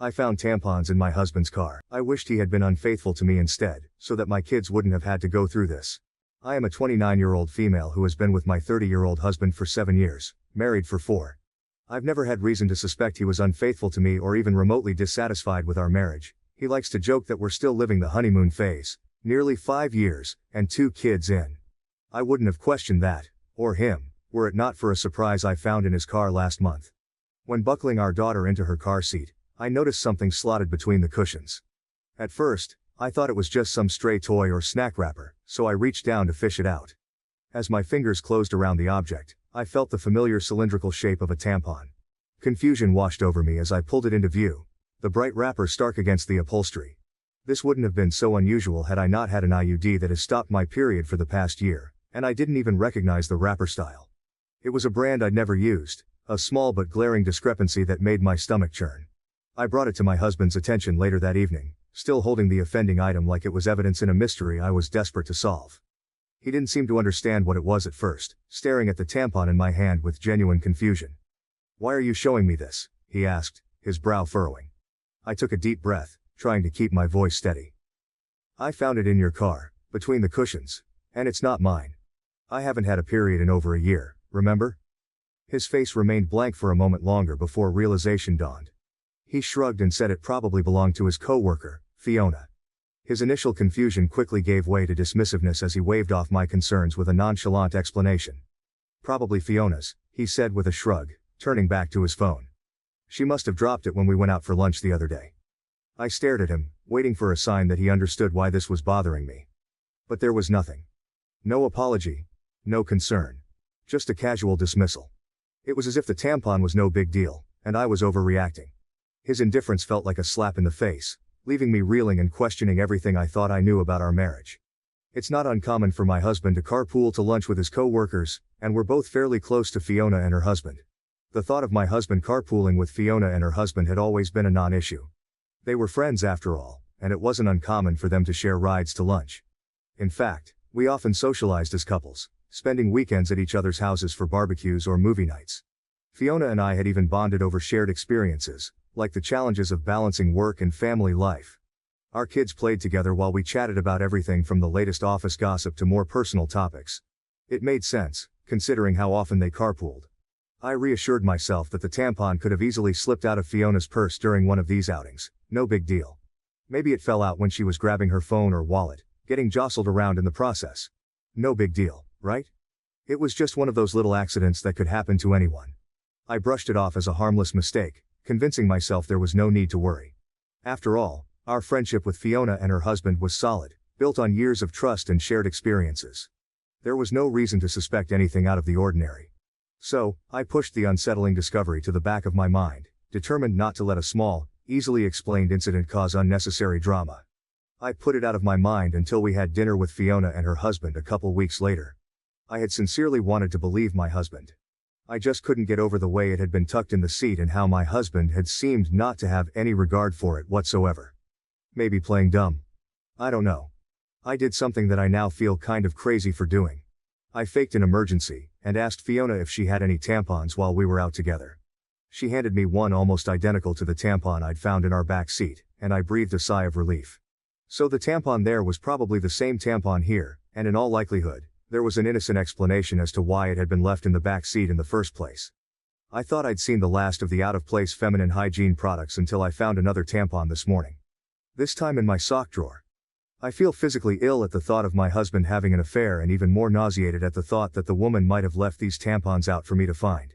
I found tampons in my husband's car. I wished he had been unfaithful to me instead, so that my kids wouldn't have had to go through this. I am a 29-year-old female who has been with my 30-year-old husband for 7 years, married for 4. I've never had reason to suspect he was unfaithful to me or even remotely dissatisfied with our marriage. He likes to joke that we're still living the honeymoon phase, nearly 5 years, and 2 kids in. I wouldn't have questioned that, or him, were it not for a surprise I found in his car last month. When buckling our daughter into her car seat, I noticed something slotted between the cushions. At first, I thought it was just some stray toy or snack wrapper, so I reached down to fish it out. As my fingers closed around the object, I felt the familiar cylindrical shape of a tampon. Confusion washed over me as I pulled it into view, the bright wrapper stark against the upholstery. This wouldn't have been so unusual had I not had an IUD that has stopped my period for the past year, and I didn't even recognize the wrapper style. It was a brand I'd never used, a small but glaring discrepancy that made my stomach churn. I brought it to my husband's attention later that evening, still holding the offending item like it was evidence in a mystery I was desperate to solve. He didn't seem to understand what it was at first, staring at the tampon in my hand with genuine confusion. "Why are you showing me this?" he asked, his brow furrowing. I took a deep breath, trying to keep my voice steady. "I found it in your car, between the cushions, and it's not mine. I haven't had a period in over a year, remember?" His face remained blank for a moment longer before realization dawned. He shrugged and said it probably belonged to his co-worker, Fiona. His initial confusion quickly gave way to dismissiveness as he waved off my concerns with a nonchalant explanation. "Probably Fiona's," he said with a shrug, turning back to his phone. "She must have dropped it when we went out for lunch the other day." I stared at him, waiting for a sign that he understood why this was bothering me. But there was nothing. No apology, no concern. Just a casual dismissal. It was as if the tampon was no big deal, and I was overreacting. His indifference felt like a slap in the face, leaving me reeling and questioning everything I thought I knew about our marriage. It's not uncommon for my husband to carpool to lunch with his co-workers, and we're both fairly close to Fiona and her husband. The thought of my husband carpooling with Fiona and her husband had always been a non-issue. They were friends after all, and it wasn't uncommon for them to share rides to lunch. In fact, we often socialized as couples, spending weekends at each other's houses for barbecues or movie nights. Fiona and I had even bonded over shared experiences, like the challenges of balancing work and family life. Our kids played together while we chatted about everything from the latest office gossip to more personal topics. It made sense, considering how often they carpooled. I reassured myself that the tampon could have easily slipped out of Fiona's purse during one of these outings, no big deal. Maybe it fell out when she was grabbing her phone or wallet, getting jostled around in the process. No big deal, right? It was just one of those little accidents that could happen to anyone. I brushed it off as a harmless mistake, convincing myself there was no need to worry. After all, our friendship with Fiona and her husband was solid, built on years of trust and shared experiences. There was no reason to suspect anything out of the ordinary. So, I pushed the unsettling discovery to the back of my mind, determined not to let a small, easily explained incident cause unnecessary drama. I put it out of my mind until we had dinner with Fiona and her husband a couple weeks later. I had sincerely wanted to believe my husband. I just couldn't get over the way it had been tucked in the seat and how my husband had seemed not to have any regard for it whatsoever. Maybe playing dumb. I don't know. I did something that I now feel kind of crazy for doing. I faked an emergency, and asked Fiona if she had any tampons while we were out together. She handed me one almost identical to the tampon I'd found in our back seat, and I breathed a sigh of relief. So the tampon there was probably the same tampon here, and in all likelihood, there was an innocent explanation as to why it had been left in the back seat in the first place. I thought I'd seen the last of the out-of-place feminine hygiene products until I found another tampon this morning. This time in my sock drawer. I feel physically ill at the thought of my husband having an affair and even more nauseated at the thought that the woman might have left these tampons out for me to find.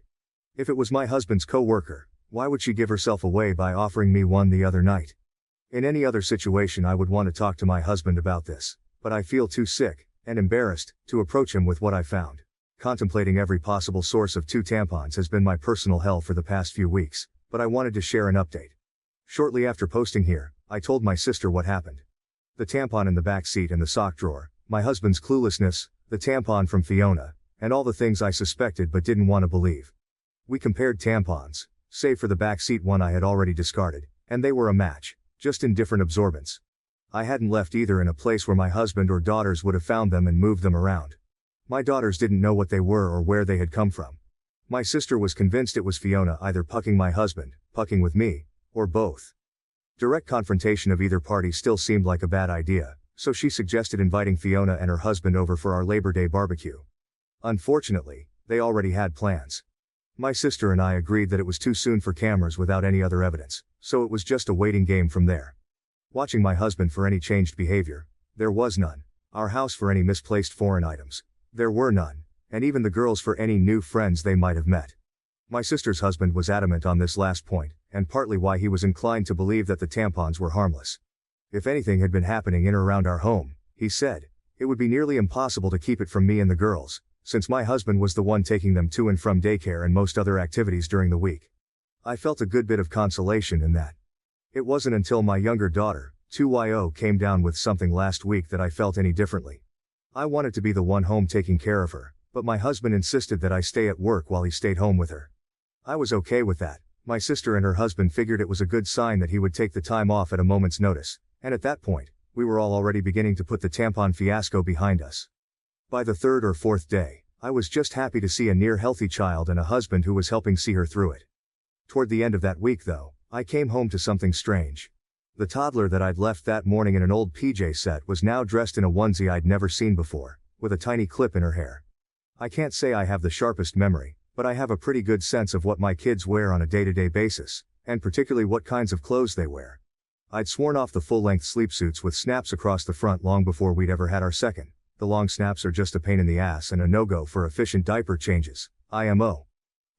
If it was my husband's co-worker, why would she give herself away by offering me one the other night? In any other situation I would want to talk to my husband about this, but I feel too sick, and embarrassed, to approach him with what I found. Contemplating every possible source of 2 tampons has been my personal hell for the past few weeks, but I wanted to share an update. Shortly after posting here, I told my sister what happened. The tampon in the back seat and the sock drawer, my husband's cluelessness, the tampon from Fiona, and all the things I suspected but didn't want to believe. We compared tampons, save for the back seat one I had already discarded, and they were a match, just in different absorbents. I hadn't left either in a place where my husband or daughters would have found them and moved them around. My daughters didn't know what they were or where they had come from. My sister was convinced it was Fiona either pucking my husband, pucking with me, or both. Direct confrontation of either party still seemed like a bad idea, so she suggested inviting Fiona and her husband over for our Labor Day barbecue. Unfortunately, they already had plans. My sister and I agreed that it was too soon for cameras without any other evidence, so it was just a waiting game from there. Watching my husband for any changed behavior, there was none. Our house for any misplaced foreign items, there were none, and even the girls for any new friends they might have met. My sister's husband was adamant on this last point, and partly why he was inclined to believe that the tampons were harmless. If anything had been happening in or around our home, he said, it would be nearly impossible to keep it from me and the girls, since my husband was the one taking them to and from daycare and most other activities during the week. I felt a good bit of consolation in that. It wasn't until my younger daughter, 2yo, came down with something last week that I felt any differently. I wanted to be the one home taking care of her, but my husband insisted that I stay at work while he stayed home with her. I was okay with that. My sister and her husband figured it was a good sign that he would take the time off at a moment's notice, and at that point, we were all already beginning to put the tampon fiasco behind us. By the third or fourth day, I was just happy to see a near healthy child and a husband who was helping see her through it. Toward the end of that week though, I came home to something strange. The toddler that I'd left that morning in an old PJ set was now dressed in a onesie I'd never seen before, with a tiny clip in her hair. I can't say I have the sharpest memory, but I have a pretty good sense of what my kids wear on a day-to-day basis, and particularly what kinds of clothes they wear. I'd sworn off the full-length sleepsuits with snaps across the front long before we'd ever had our second. The long snaps are just a pain in the ass and a no-go for efficient diaper changes, IMO.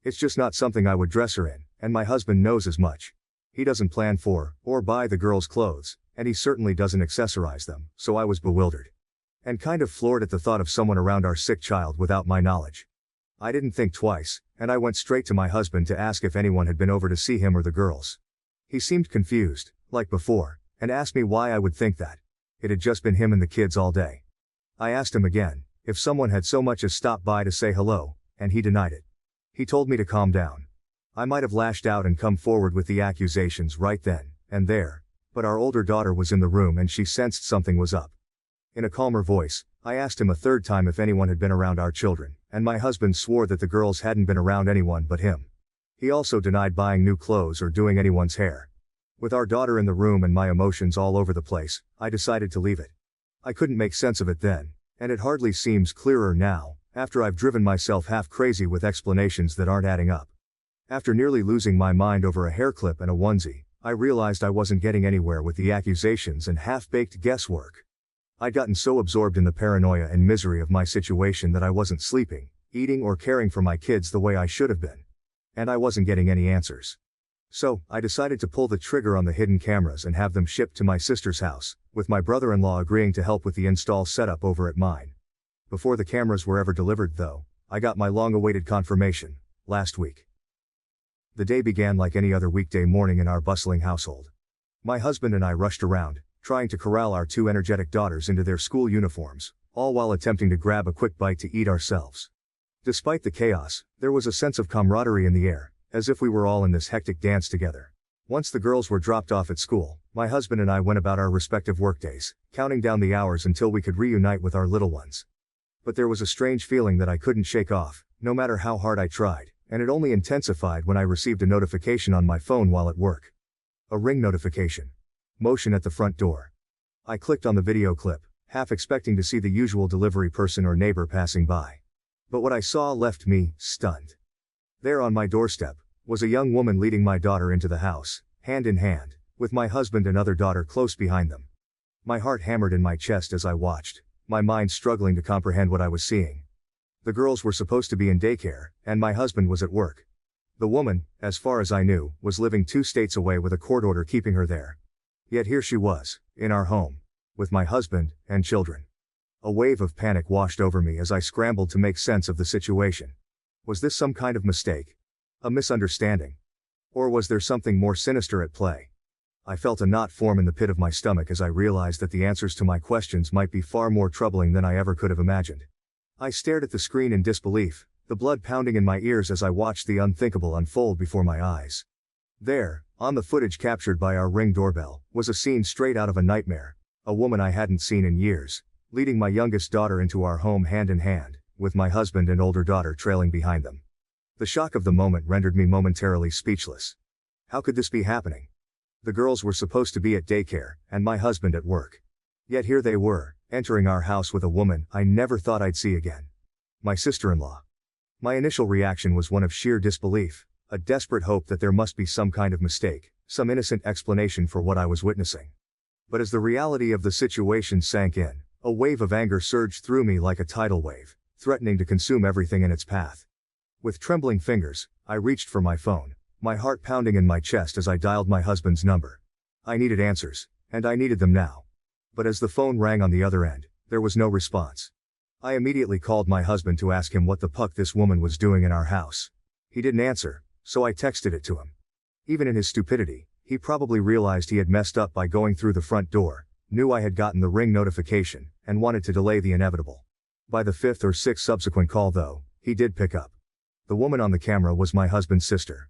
It's just not something I would dress her in, and my husband knows as much. He doesn't plan for, or buy the girls' clothes, and he certainly doesn't accessorize them, so I was bewildered. And kind of floored at the thought of someone around our sick child without my knowledge. I didn't think twice, and I went straight to my husband to ask if anyone had been over to see him or the girls. He seemed confused, like before, and asked me why I would think that. It had just been him and the kids all day. I asked him again, if someone had so much as stopped by to say hello, and he denied it. He told me to calm down. I might have lashed out and come forward with the accusations right then and there, but our older daughter was in the room and she sensed something was up. In a calmer voice, I asked him a third time if anyone had been around our children, and my husband swore that the girls hadn't been around anyone but him. He also denied buying new clothes or doing anyone's hair. With our daughter in the room and my emotions all over the place, I decided to leave it. I couldn't make sense of it then, and it hardly seems clearer now, after I've driven myself half crazy with explanations that aren't adding up. After nearly losing my mind over a hair clip and a onesie, I realized I wasn't getting anywhere with the accusations and half-baked guesswork. I'd gotten so absorbed in the paranoia and misery of my situation that I wasn't sleeping, eating or caring for my kids the way I should have been. And I wasn't getting any answers. So, I decided to pull the trigger on the hidden cameras and have them shipped to my sister's house, with my brother-in-law agreeing to help with the install setup over at mine. Before the cameras were ever delivered though, I got my long-awaited confirmation, last week. The day began like any other weekday morning in our bustling household. My husband and I rushed around, trying to corral our two energetic daughters into their school uniforms, all while attempting to grab a quick bite to eat ourselves. Despite the chaos, there was a sense of camaraderie in the air, as if we were all in this hectic dance together. Once the girls were dropped off at school, my husband and I went about our respective workdays, counting down the hours until we could reunite with our little ones. But there was a strange feeling that I couldn't shake off, no matter how hard I tried, and it only intensified when I received a notification on my phone while at work. A ring notification. Motion at the front door. I clicked on the video clip, half expecting to see the usual delivery person or neighbor passing by. But what I saw left me stunned. There on my doorstep was a young woman leading my daughter into the house, hand in hand, with my husband and other daughter close behind them. My heart hammered in my chest as I watched, my mind struggling to comprehend what I was seeing. The girls were supposed to be in daycare, and my husband was at work. The woman, as far as I knew, was living 2 states away with a court order keeping her there. Yet here she was, in our home, with my husband and children. A wave of panic washed over me as I scrambled to make sense of the situation. Was this some kind of mistake? A misunderstanding? Or was there something more sinister at play? I felt a knot form in the pit of my stomach as I realized that the answers to my questions might be far more troubling than I ever could have imagined. I stared at the screen in disbelief, the blood pounding in my ears as I watched the unthinkable unfold before my eyes. There, on the footage captured by our Ring doorbell, was a scene straight out of a nightmare. A woman I hadn't seen in years, leading my youngest daughter into our home hand in hand, with my husband and older daughter trailing behind them. The shock of the moment rendered me momentarily speechless. How could this be happening? The girls were supposed to be at daycare, and my husband at work. Yet here they were, entering our house with a woman I never thought I'd see again. My sister-in-law. My initial reaction was one of sheer disbelief, a desperate hope that there must be some kind of mistake, some innocent explanation for what I was witnessing. But as the reality of the situation sank in, a wave of anger surged through me like a tidal wave, threatening to consume everything in its path. With trembling fingers, I reached for my phone, my heart pounding in my chest as I dialed my husband's number. I needed answers, and I needed them now. But as the phone rang on the other end, there was no response. I immediately called my husband to ask him what the puck this woman was doing in our house. He didn't answer, so I texted it to him. Even in his stupidity, he probably realized he had messed up by going through the front door, knew I had gotten the ring notification, and wanted to delay the inevitable. By the fifth or sixth subsequent call though, he did pick up. The woman on the camera was my husband's sister.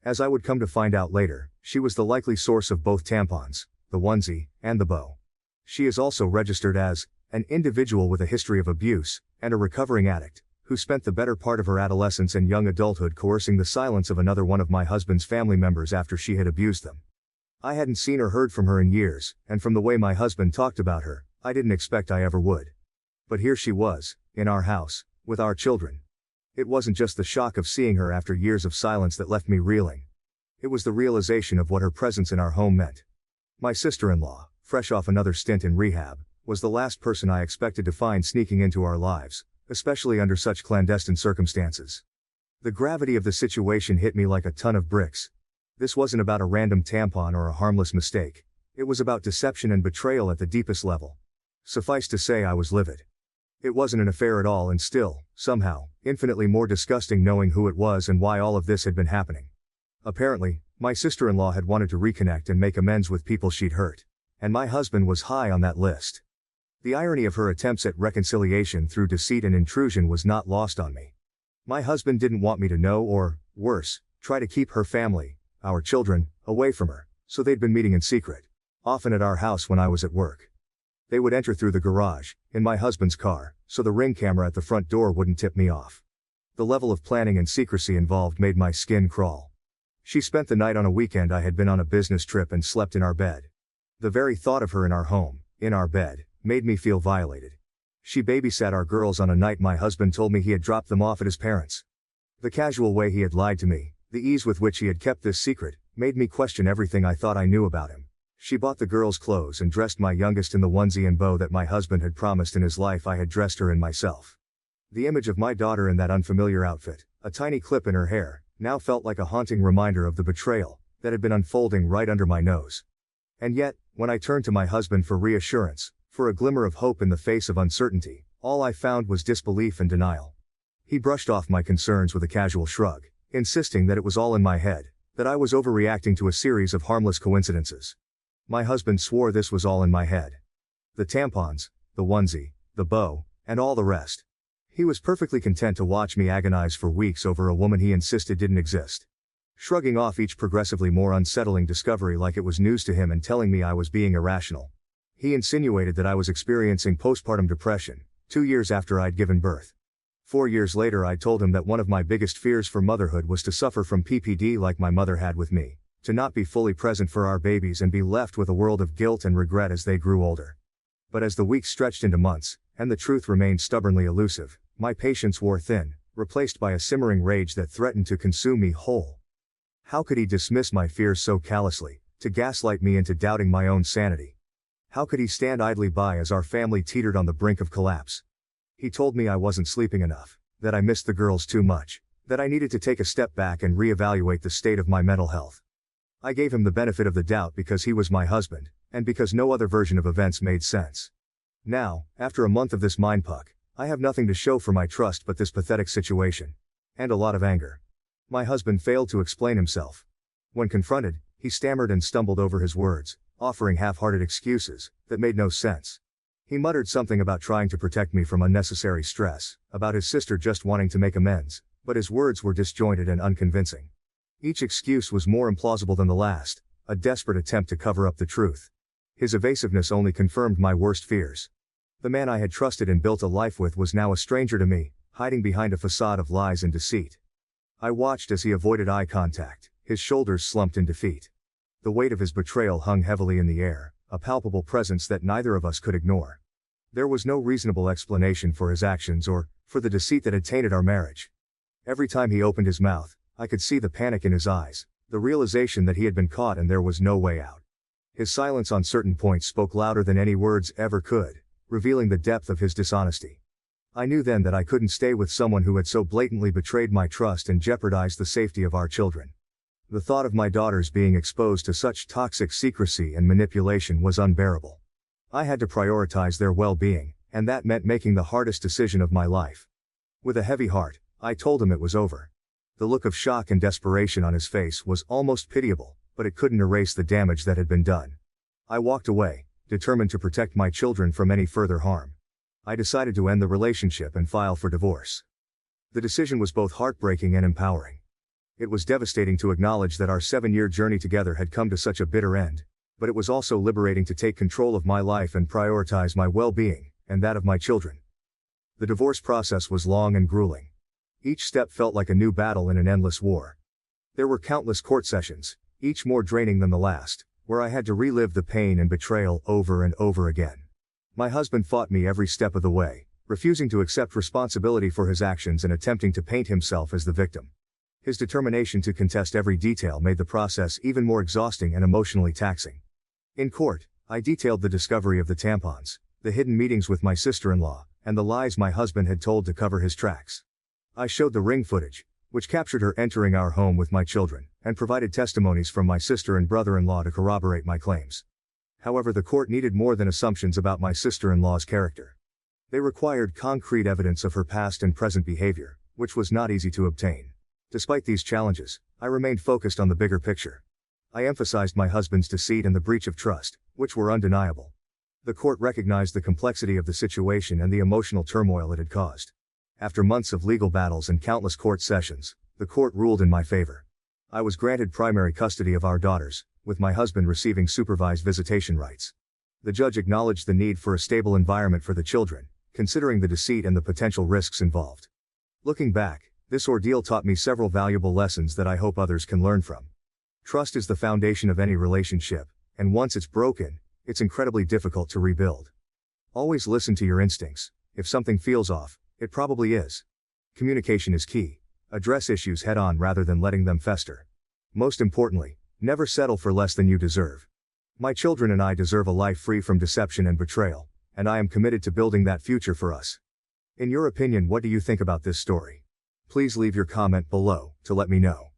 As I would come to find out later, she was the likely source of both tampons, the onesie, and the bow. She is also registered as an individual with a history of abuse, and a recovering addict, who spent the better part of her adolescence and young adulthood coercing the silence of another one of my husband's family members after she had abused them. I hadn't seen or heard from her in years, and from the way my husband talked about her, I didn't expect I ever would. But here she was, in our house, with our children. It wasn't just the shock of seeing her after years of silence that left me reeling. It was the realization of what her presence in our home meant. My sister-in-law, fresh off another stint in rehab, was the last person I expected to find sneaking into our lives, especially under such clandestine circumstances. The gravity of the situation hit me like a ton of bricks. This wasn't about a random tampon or a harmless mistake. It was about deception and betrayal at the deepest level. Suffice to say I was livid. It wasn't an affair at all, and still, somehow, infinitely more disgusting knowing who it was and why all of this had been happening. Apparently, my sister-in-law had wanted to reconnect and make amends with people she'd hurt. And my husband was high on that list. The irony of her attempts at reconciliation through deceit and intrusion was not lost on me. My husband didn't want me to know or, worse, try to keep her family, our children, away from her, so they'd been meeting in secret, often at our house when I was at work. They would enter through the garage, in my husband's car, so the ring camera at the front door wouldn't tip me off. The level of planning and secrecy involved made my skin crawl. She spent the night on a weekend I had been on a business trip and slept in our bed. The very thought of her in our home, in our bed, made me feel violated. She babysat our girls on a night my husband told me he had dropped them off at his parents'. The casual way he had lied to me, the ease with which he had kept this secret, made me question everything I thought I knew about him. She bought the girls clothes and dressed my youngest in the onesie and bow that my husband had promised in his life I had dressed her in myself. The image of my daughter in that unfamiliar outfit, a tiny clip in her hair, now felt like a haunting reminder of the betrayal that had been unfolding right under my nose. And yet, when I turned to my husband for reassurance, for a glimmer of hope in the face of uncertainty, all I found was disbelief and denial. He brushed off my concerns with a casual shrug, insisting that it was all in my head, that I was overreacting to a series of harmless coincidences. My husband swore this was all in my head. The tampons, the onesie, the bow, and all the rest. He was perfectly content to watch me agonize for weeks over a woman he insisted didn't exist. Shrugging off each progressively more unsettling discovery like it was news to him and telling me I was being irrational. He insinuated that I was experiencing postpartum depression, 2 years after I'd given birth. 4 years later I told him that one of my biggest fears for motherhood was to suffer from PPD like my mother had with me, to not be fully present for our babies and be left with a world of guilt and regret as they grew older. But as the weeks stretched into months, and the truth remained stubbornly elusive, my patience wore thin, replaced by a simmering rage that threatened to consume me whole. How could he dismiss my fears so callously, to gaslight me into doubting my own sanity? How could he stand idly by as our family teetered on the brink of collapse? He told me I wasn't sleeping enough, that I missed the girls too much, that I needed to take a step back and reevaluate the state of my mental health. I gave him the benefit of the doubt because he was my husband, and because no other version of events made sense. Now, after a month of this mindfuck, I have nothing to show for my trust but this pathetic situation. And a lot of anger. My husband failed to explain himself. When confronted, he stammered and stumbled over his words, offering half-hearted excuses that made no sense. He muttered something about trying to protect me from unnecessary stress, about his sister just wanting to make amends, but his words were disjointed and unconvincing. Each excuse was more implausible than the last, a desperate attempt to cover up the truth. His evasiveness only confirmed my worst fears. The man I had trusted and built a life with was now a stranger to me, hiding behind a facade of lies and deceit. I watched as he avoided eye contact, his shoulders slumped in defeat. The weight of his betrayal hung heavily in the air, a palpable presence that neither of us could ignore. There was no reasonable explanation for his actions or for the deceit that had tainted our marriage. Every time he opened his mouth, I could see the panic in his eyes, the realization that he had been caught and there was no way out. His silence on certain points spoke louder than any words ever could, revealing the depth of his dishonesty. I knew then that I couldn't stay with someone who had so blatantly betrayed my trust and jeopardized the safety of our children. The thought of my daughters being exposed to such toxic secrecy and manipulation was unbearable. I had to prioritize their well-being, and that meant making the hardest decision of my life. With a heavy heart, I told him it was over. The look of shock and desperation on his face was almost pitiable, but it couldn't erase the damage that had been done. I walked away, determined to protect my children from any further harm. I decided to end the relationship and file for divorce. The decision was both heartbreaking and empowering. It was devastating to acknowledge that our 7-year journey together had come to such a bitter end, but it was also liberating to take control of my life and prioritize my well-being, and that of my children. The divorce process was long and grueling. Each step felt like a new battle in an endless war. There were countless court sessions, each more draining than the last, where I had to relive the pain and betrayal over and over again. My husband fought me every step of the way, refusing to accept responsibility for his actions and attempting to paint himself as the victim. His determination to contest every detail made the process even more exhausting and emotionally taxing. In court, I detailed the discovery of the tampons, the hidden meetings with my sister-in-law, and the lies my husband had told to cover his tracks. I showed the ring footage, which captured her entering our home with my children, and provided testimonies from my sister and brother-in-law to corroborate my claims. However, the court needed more than assumptions about my sister-in-law's character. They required concrete evidence of her past and present behavior, which was not easy to obtain. Despite these challenges, I remained focused on the bigger picture. I emphasized my husband's deceit and the breach of trust, which were undeniable. The court recognized the complexity of the situation and the emotional turmoil it had caused. After months of legal battles and countless court sessions, the court ruled in my favor. I was granted primary custody of our daughters, with my husband receiving supervised visitation rights. The judge acknowledged the need for a stable environment for the children, considering the deceit and the potential risks involved. Looking back, this ordeal taught me several valuable lessons that I hope others can learn from. Trust is the foundation of any relationship, and once it's broken, it's incredibly difficult to rebuild. Always listen to your instincts. If something feels off, it probably is. Communication is key. Address issues head-on rather than letting them fester. Most importantly, never settle for less than you deserve. My children and I deserve a life free from deception and betrayal, and I am committed to building that future for us. In your opinion, what do you think about this story? Please leave your comment below to let me know.